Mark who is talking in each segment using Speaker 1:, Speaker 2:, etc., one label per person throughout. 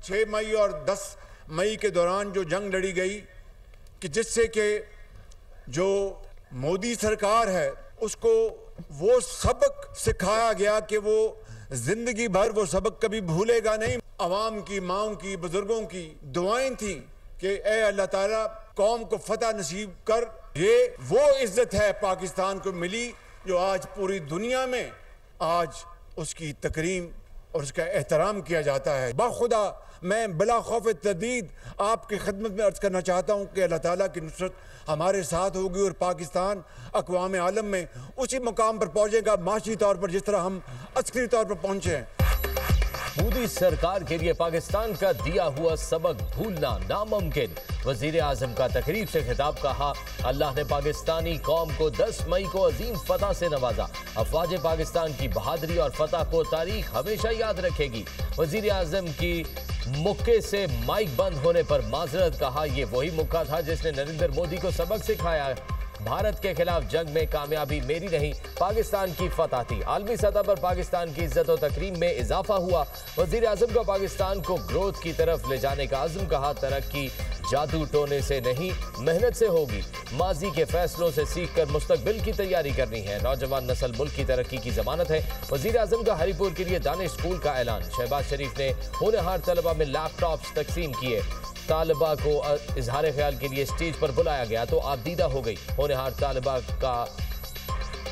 Speaker 1: 6 मई और 10 मई के दौरान जो जंग लड़ी गई कि जिससे कि जो मोदी सरकार है उसको वो सबक सिखाया गया कि वो जिंदगी भर वो सबक कभी भूलेगा नहीं। अवाम की, माओं की, बुजुर्गों की दुआएं थी कि ए अल्लाह ताला कौम को फतह नसीब कर। ये वो इज्जत है पाकिस्तान को मिली जो आज पूरी दुनिया में आज उसकी तकरीम और उसका एहतराम किया जाता है। बाखुदा मैं बिला खौफ तदीद आपकी खिदमत में अर्ज करना चाहता हूँ कि अल्लाह ताला की नुसरत हमारे साथ होगी और पाकिस्तान अक़वाम आलम में उसी मुकाम पर पहुँचेगा माशी तौर पर जिस तरह हम अस्करी तौर पर पहुँचे हैं।
Speaker 2: मोदी सरकार के लिए पाकिस्तान का दिया हुआ सबक भूलना नामुमकिन। वजीर आजम का तकरीब से खिताब, कहा अल्लाह ने पाकिस्तानी कौम को 10 मई को अजीम फतह से नवाजा। अफवाज पाकिस्तान की बहादुरी और फतह को तारीख हमेशा याद रखेगी। वजीर आजम की मुक्के से माइक बंद होने पर माजरत, कहा यह वही मुक्का था जिसने नरेंद्र मोदी को सबक सिखाया। भारत के खिलाफ जंग में कामयाबी मेरी नहीं पाकिस्तान की फतह थी। आलमी सतह पर पाकिस्तान की इज्जत और तकरीम में इजाफा हुआ। वजीर आजम का पाकिस्तान को ग्रोथ की तरफ ले जाने का अज़्म, कहा तरक्की जादू टोने से नहीं मेहनत से होगी। माजी के फैसलों से सीख कर मुस्तकबिल की तैयारी करनी है। नौजवान नस्ल मुल्क की तरक्की की जमानत है। वजीर आजम का हरीपुर के लिए दानिश स्कूल का ऐलान। शहबाज शरीफ ने होनहार तलबा में लैपटॉप्स तकसीम किए। तालिबा को इजहार ख्याल के लिए स्टेज पर बुलाया गया तो आबदीदा हो गई। होनहार तालिबा का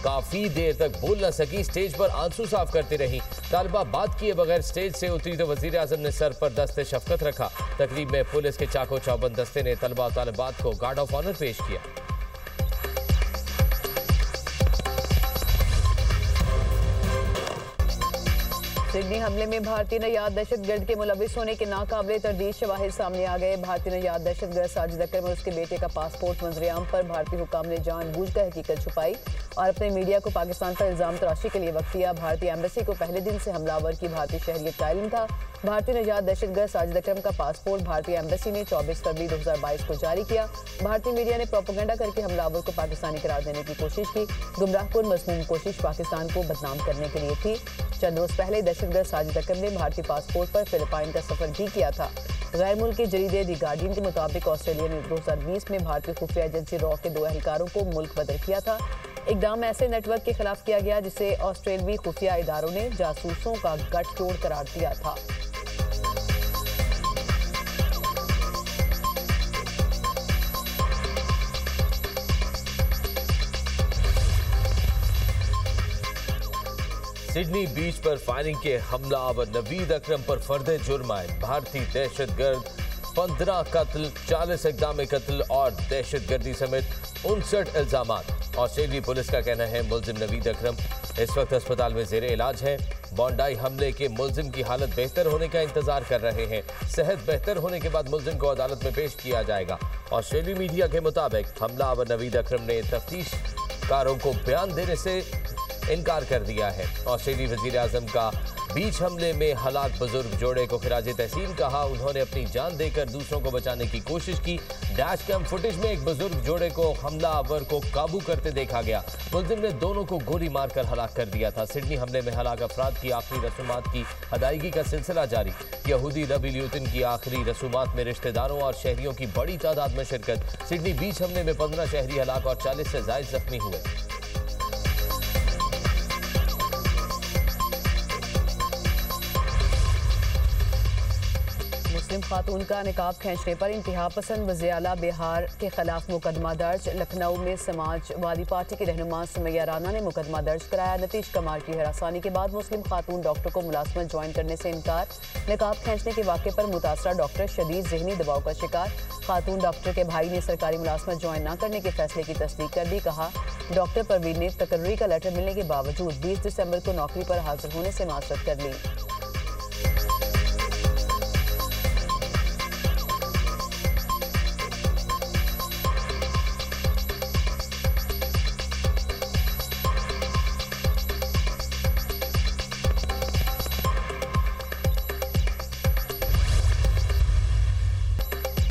Speaker 2: काफी देर तक बोल न सकी, स्टेज पर आंसू साफ करती रही। तालिबा बात किए बगैर स्टेज से उतरी तो वजीर आजम ने सर पर दस्ते शफकत रखा। तकरीब में पुलिस के चाको चौबंद दस्ते ने तलबा और तालिबात को गार्ड ऑफ ऑनर पेश किया।
Speaker 3: सिडनी हमले में भारतीय नयाद दहशतगर्द के मुलविस होने के नाकाबिले तर्दीद शवाहिद सामने आ गए। भारतीय नयाद दहशतगर्द साजिद अकरम और उसके बेटे का पासपोर्ट मंजरेआम पर भारतीय हुकाम ने जानबूझकर हकीकत छुपाई और अपने मीडिया को पाकिस्तान पर इल्जाम तराशी के लिए वक्त दिया। भारतीय एम्बेसी को पहले दिन से हमलावर की भारतीय शहरियत का इल्म था। भारतीय नयाद दहशतगर्द साजिद अकरम का पासपोर्ट भारतीय एम्बेसी ने 24 फरवरी 2022 को जारी किया। भारतीय मीडिया ने प्रोपेगेंडा करके हमलावर को पाकिस्तानी करार देने की कोशिश की। गुमराहकुन मज़मूम कोशिश पाकिस्तान को बदनाम करने के लिए थी। चंद रोज पहले दहशतगर्द साजिद अकरम ने भारतीय पासपोर्ट पर फिलिपाइन का सफर भी किया था। गैर मुल्की जरीदे दी गार्डियन के मुताबिक ऑस्ट्रेलिया ने 2020 में भारतीय खुफिया एजेंसी रॉ के 2 एहलकारों को मुल्क बदर किया था। इकदाम ऐसे नेटवर्क के खिलाफ किया गया जिसे ऑस्ट्रेलवी खुफिया इदारों ने जासूसों का गठजोड़ करार दिया था।
Speaker 2: सिडनी बीच पर फायरिंग के हमलावर नवीद अकरम पर फर्दे जुर्म आए। भारतीय दहशतगर्द 15 कत्ल, 40 इक़दाम कत्ल और दहशतगर्दी समेत 59 इल्जामात। ऑस्ट्रेलियाई पुलिस का कहना है मुल्जिम नवीद अकरम इस वक्त अस्पताल में ज़ेरे इलाज है। बॉन्डाई हमले के मुल्जिम की हालत बेहतर होने का इंतजार कर रहे हैं। सेहत बेहतर होने के बाद मुल्जिम को अदालत में पेश किया जाएगा। ऑस्ट्रेलियाई मीडिया के मुताबिक हमलावर नवीद अकरम ने तफ्तीशकारों को बयान देने से इनकार कर दिया है। ऑस्ट्रेलियाई वजीर आजम का बीच हमले में हलाक बुजुर्ग जोड़े को खिराजे तहसीन, कहा उन्होंने अपनी जान देकर दूसरों को बचाने की कोशिश की। डैश कैम फुटेज में एक बुजुर्ग जोड़े को हमलावर को काबू करते देखा गया। मुल्जिम ने दोनों को गोली मारकर हलाक कर दिया था। सिडनी हमले में हलाक अफराद की आखिरी रसूमात की अदायगी का सिलसिला जारी। यहूदी रबी ल्यूतिन की आखिरी रसूमात में रिश्तेदारों और शहरियों की बड़ी तादाद में शिरकत। सिडनी बीच हमले में 15 शहरी हलाक और 40 से ज्यादा जख्मी हुए।
Speaker 3: मुस्लिम खातून का निकाब खींचने पर इंतहा पसंद वज़ीर-ए-आला बिहार के खिलाफ मुकदमा दर्ज। लखनऊ में समाजवादी पार्टी की रहनुमा सुमैया राना ने मुकदमा दर्ज कराया। नीतीश कुमार की हरासानी के बाद मुस्लिम खातून डॉक्टर को मुलाजमत ज्वाइन करने से इनकार। निकाब खींचने के वाक़े पर मुतासरा डॉक्टर शदीद ज़हनी दबाव का शिकार। खातून डॉक्टर के भाई ने सरकारी मुलाजमत ज्वाइन न करने के फैसले की तस्दीक कर दी। कहा डॉक्टर परवीन ने तकर्री का लेटर मिलने के बावजूद 20 दिसंबर को नौकरी पर हाजिर होने से माजरत कर ली।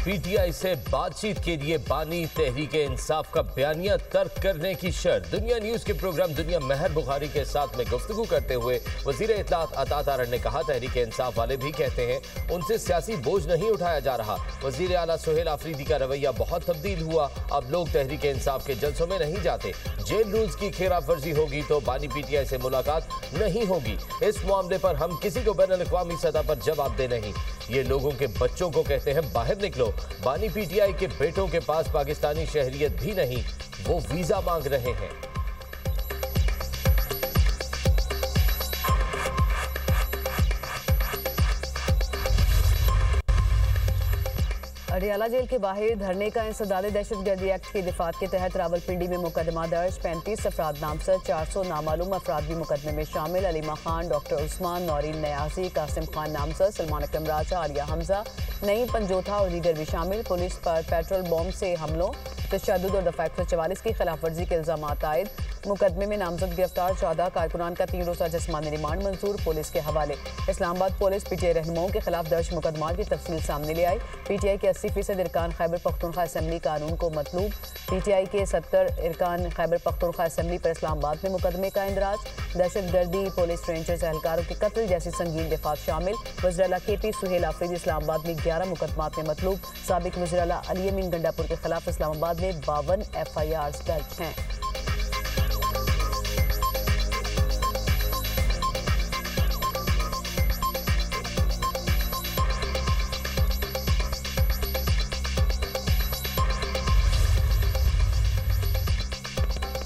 Speaker 2: पीटीआई से बातचीत के लिए बानी तहरीक इंसाफ का बयानिया तर्क करने की शर्त। दुनिया न्यूज के प्रोग्राम दुनिया महर बुखारी के साथ में गुफ्तगू करते हुए वजीर इत्तलात अता तारड़ ने कहा, तहरीक इंसाफ वाले भी कहते हैं उनसे सियासी बोझ नहीं उठाया जा रहा। वजीर आला सुहेल आफरीदी का रवैया बहुत तब्दील हुआ, अब लोग तहरीक इंसाफ के जलसों में नहीं जाते। जेल रूल्स की खिलाफ वर्जी होगी तो बानी पीटीआई से मुलाकात नहीं होगी। इस मामले पर हम किसी को बैनुल अक़वामी सतह पर जवाब दे नहीं। ये लोगों के बच्चों को कहते हैं बाहर निकलो। बानी पीटीआई के बेटों के पास पाकिस्तानी शहरियत भी नहीं, वो वीजा मांग रहे हैं।
Speaker 3: अडियाला जेल के बाहर धरने का इंसदाद दहशतगर्दी एक्ट की दिफात के तहत रावलपिंडी में मुकदमा दर्ज। 35 अफराद नामजद, 400 नामालूम अफराद भी मुकदमे में शामिल। अलीमा खान, डॉक्टर उस्मान, नौरीन नयाजी, कासिम खान नामजद, सलमान अकरम राजा, आलिया हमजा, नईम पंजोथा और दीगर भी शामिल। पुलिस पर पेट्रोल बॉम्ब से हमलों, तशद्दुद और दफ़ा 144 की खिलाफ वर्जी के इल्जाम आयद। मुकदमे में नामजद गिरफ्तार 14 कारकुनान का 3 रोज़ा जिस्मानी रिमांड मंजूर, पुलिस के हवाले। इस्लामाबाद पुलिस पीटीआई रहनुमाओं के खिलाफ दर्ज मुकदमात की तफसील सामने ले आई। पीटीआई के 80% इरकान खैबर पख्तूनख्वा असम्बली कानून को मतलूब। पीटीआई के 70 इरकान खैबर पख्तूनख्वा असम्बली पर इस्लामाबाद में मुकदमे का इंदराज। दहशतगर्दी, पुलिस रेंजर्स एहलकारों के कत्ल जैसी संगीन दिफात शामिल। वज़ीर आला KP सुहेल आफरीदी इस्लामाबाद में 11 मुकदमात में मतलूब। साबिक वज़ीर आला अली अमीन गंडापुर के खिलाफ इस्लामाबाद में 52 FIRs दर्ज हैं।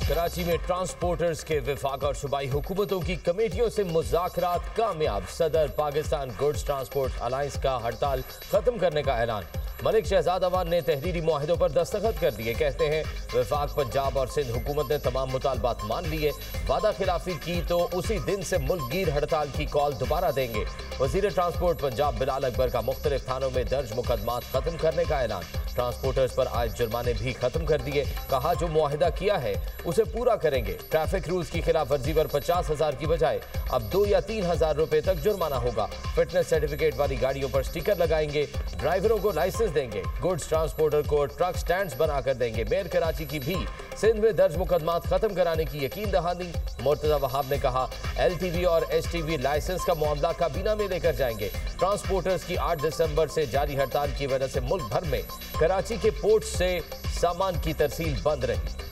Speaker 2: कराची में ट्रांसपोर्टर्स के विफाक और सूबाई हुकूमतों की कमेटियों से मुज़ाकरात कामयाब। सदर पाकिस्तान गुड्स ट्रांसपोर्ट अलायंस का हड़ताल खत्म करने का ऐलान। मलिक शहजाद अवान ने तहरीरी मुआहिदों पर दस्तखत कर दिए। कहते हैं वफाक, पंजाब और सिंध हुकूमत ने तमाम मुतालबात मान लिए। वादा खिलाफी की तो उसी दिन से मुल्कगीर हड़ताल की कॉल दोबारा देंगे। वजीर ट्रांसपोर्ट पंजाब बिलाल अकबर का मुख्तलिफ थानों में दर्ज मुकदमात खत्म करने का ऐलान। ट्रांसपोर्टर्स पर आयद जुर्माने भी खत्म कर दिए। कहा, जो मुआहिदा किया है उसे पूरा करेंगे। ट्रैफिक रूल्स की खिलाफ वर्जी पर 50,000 की बजाय अब 2 या 3,000 रुपए तक जुर्माना होगा। फिटनेस सर्टिफिकेट वाली गाड़ियों पर स्टिकर लगाएंगे। ड्राइवरों को लाइसेंस देंगे। गुड्स ट्रांसपोर्टर को ट्रक स्टैंड्स बनाकर देंगे। मेयर कराची की भी सिंध में दर्ज मुकदमात खत्म कराने की यकीन दहानी। मुर्तजा वहाब ने कहा, LTV और STV लाइसेंस का मामला काबीना में लेकर जाएंगे। ट्रांसपोर्टर्स की 8 दिसंबर से जारी हड़ताल की वजह से मुल्क भर में कराची के पोर्ट से सामान की तरसील बंद रही।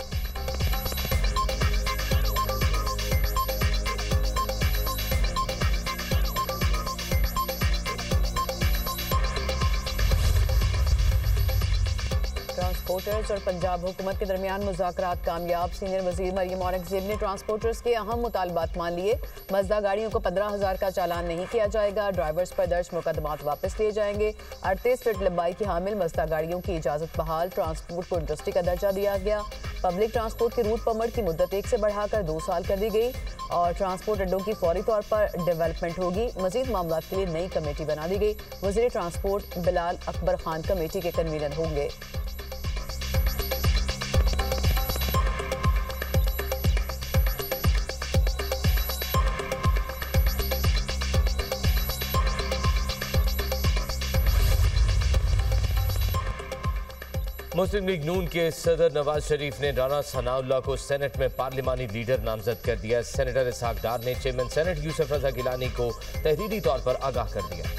Speaker 3: ट्रांसपोर्टर्स और पंजाब हुकूमत के दरमियान मुज़ाकरात कामयाब। सीनियर वजीर मरियम औरंगजेब ने ट्रांसपोर्टर्स के अहम मुतालबात मान लिए। मजदा गाड़ियों को 15,000 का चालान नहीं किया जाएगा। ड्राइवर्स पर दर्ज मुकदमात वापस लिए जाएंगे। 38 फीट लंबाई की हामिल मजदा गाड़ियों की इजाज़त बहाल। ट्रांसपोर्ट को इंडस्ट्री का दर्जा दिया गया। पब्लिक ट्रांसपोर्ट के रूट परमिट की मुद्दत 1 से बढ़ाकर 2 साल कर दी गई और ट्रांसपोर्ट अड्डों की फौरी तौर पर डेवलपमेंट होगी। मजीद मामला के लिए नई कमेटी बना दी गई। वजीर ट्रांसपोर्ट बिलाल अकबर खान कमेटी के कन्वीनर होंगे।
Speaker 2: मुस्लिम लीग नून के सदर नवाज शरीफ ने राना सनाउल्लाह को सेनेट में पार्लिमानी लीडर नामजद कर दिया। सेनेटर इसहाक डार ने चेयरमैन सेनेट यूसुफ रजा गिलानी को तहरीरी तौर पर आगाह कर दिया।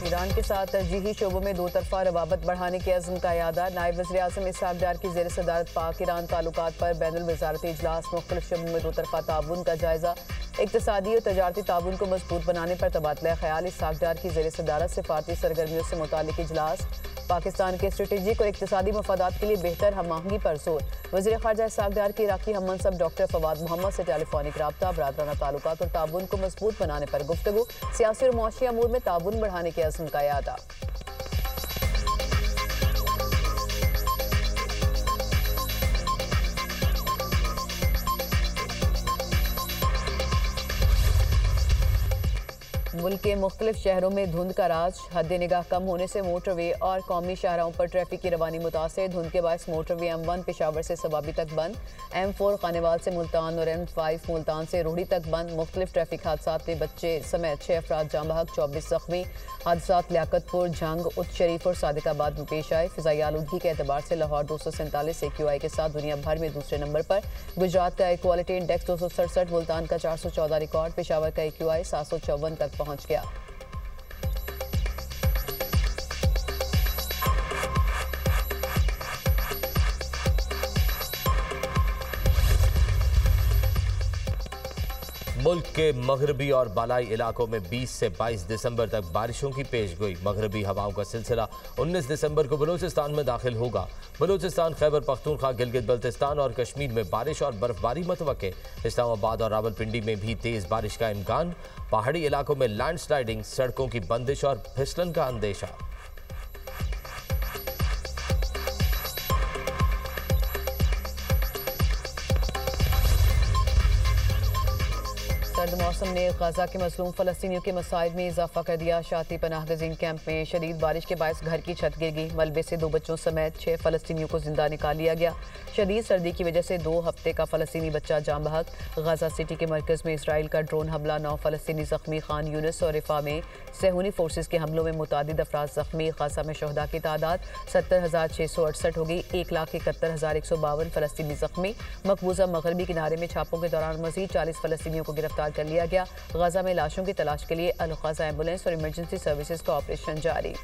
Speaker 3: ईरान के साथ तरजीही शोबों में 2 तरफा रवाबत बढ़ाने के अज़्म का यादा। नायब वज़ीर आज़म इसहाक डार की ज़ेर सदारत पाक ईरान ताल्लुकात पर बैनुल वज़ारती इजलास। मुख्तलिफ शोबों में 2 तरफा ताउन का जायजा। इक़्तिसादी और तजारती ताउन को मजबूत बनाने पर तबादला ख्याल। इसहाक डार की ज़ेर सदारत सिफारती सरगर्मियों से मुताल्लिक़ इजलास। पाकिस्तान के स्ट्रेटेजिक और इक़्तिसादी मफादात के लिए बेहतर हम आहंगी पर जोर। वज़ीर ख़ारजा इसहाक डार की इराक़ी हम मनसब डॉक्टर फवाद मोहम्मद से टेलीफोनिक रब्ता। बरादराना ताल्लुकात और ताउन को मजबूत बनाने पर गुफ्तगू। सियासी और मुआशी अमूर में ताउन बढ़ाने के अज़्म का यादा। मुल्क के मुख्तलिफ शहरों में धुंध का राज। हद निगाह कम होने से मोटरवे और कौमी शाहराहों पर ट्रैफिक की रवानी मुतासिर। धुंध के बायस मोटरवे M1 पेशावर से सवाबी तक बंद, M4 खानेवाल से मुल्तान और M5 मुल्तान से रोहड़ी तक बंद। मुख्तलिफ ट्रैफिक हादसात में बच्चे समेत 6 अफराद जाँ बहक, 24 जख्मी। हादसात लियाकतपुर, झंग, उच्च शरीफ और सादिकाबाद में पेश आए। फिजाई आलूदगी के एतबार से लाहौर 247 AQI के साथ दुनिया भर में दूसरे नंबर पर। गुजरात का एयर क्वालिटी इंडेक्स 267, मुल्तान का 414 रिकॉर्ड। पेशावर का AQI 754 तक पहुंच गया।
Speaker 2: मुल्क के मगरबी और बालाई इलाकों में 20 से 22 दिसंबर तक बारिशों की पेशगोई। मगरबी हवाओं का सिलसिला 19 दिसंबर को बलूचिस्तान में दाखिल होगा। बलूचिस्तान, खैबर पख्तूनख्वा, गिलगित बल्तिस्तान और कश्मीर में बारिश और बर्फबारी मतवक्के। इस्लामाबाद और रावलपिंडी में भी तेज बारिश का इम्कान। पहाड़ी इलाकों में लैंडस्लाइडिंग, सड़कों की बंदिश और फिसलन का अंदेशा।
Speaker 3: सर्द मौसम ने गजा के मजलूम फलस्तीनियों के मसाइब में इजाफा कर दिया। शाती पनाह गजीन कैंप में शदीद बारिश के बायस घर की छत गिर गई। मलबे से 2 बच्चों समेत 6 फलस्तीनियों को जिंदा निकाल लिया गया। शदीद सर्दी की वजह से 2 हफ्ते का फलस्तीनी बच्चा जाँ बहक। गजा सिटी के मरकज़ में इसराइल का ड्रोन हमला, 9 फलस्तीनी जख्मी। खान यूनिस और रिफा में सहूनी फोर्सेज के हमलों में मुतादिद अफराद जख्मी। गजा में शहदा की तादाद 70,668 हो गई। 1,71,152 फलस्तीनी जख्मी। मकबूजा मगरबी किनारे में छापों के दौरान मजीद 40 फलस्तीनियों को गिरफ्तार कर लिया गया। गजा में लाशों की तलाश के लिए अल गजा एम्बुलेंस और इमरजेंसी सर्विसेज का ऑपरेशन जारी।